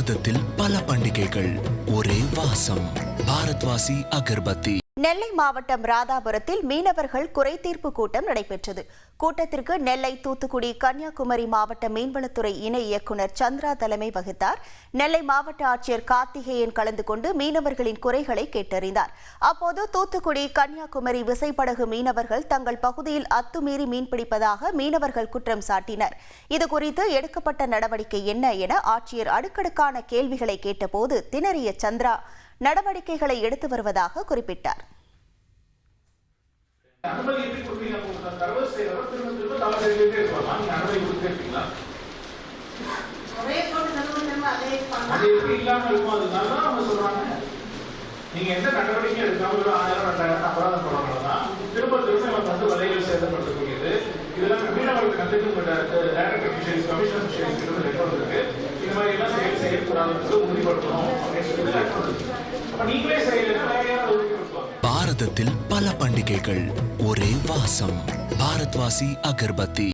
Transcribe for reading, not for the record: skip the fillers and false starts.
பாரதத்தில் பல பண்டிகைகள், ஒரே வாசம். பாரத்வாசி அகர்பத்தி. நெல்லை மாவட்டம் ராதாபுரத்தில் மீனவர்கள் குறைதீர்ப்பு கூட்டம் நடைபெற்றது. கூட்டத்திற்கு நெல்லை, தூத்துக்குடி, கன்னியாகுமரி மாவட்ட மீன்வளத்துறை இணை இயக்குநர் சந்திரா தலைமை வகித்தார். நெல்லை மாவட்ட ஆட்சியர் கார்த்திகேயன் கலந்து கொண்டு மீனவர்களின் குறைகளை கேட்டறிந்தார். அப்போது தூத்துக்குடி, கன்னியாகுமரி விசைப்படகு மீனவர்கள் தங்கள் பகுதியில் அத்துமீறி மீன்பிடிப்பதாக மீனவர்கள் குற்றம் சாட்டினர். இதுகுறித்து எடுக்கப்பட்ட நடவடிக்கை என்ன என ஆட்சியர் அடுக்கடுக்கான கேள்விகளை கேட்டபோது திணறிய சந்திரா நடவடிக்கைகளை எடுத்து வருவதாக குறிப்பிட்டார். நீங்க எந்த நடவடிக்கை எடுக்காம 1000-2000 அபராதம் போடுறதுதான் திரும்ப வந்து வலைகள் சேதப்படுத்தக்கூடியது. இதெல்லாம் மீனவர்களுக்கு கமிஷன் இருக்கு. இந்த மாதிரி எல்லாம் செய்யக்கூடாது உறுதிப்படுத்தணும் அப்படின்னு சொல்லி அப்ப நீங்களே செய்யலைன்னா வேற யாராவது. பாரதத்தில் பல பண்டிகைகள், ஒரே வாசம். பாரத்வாசி அகர்பத்தி.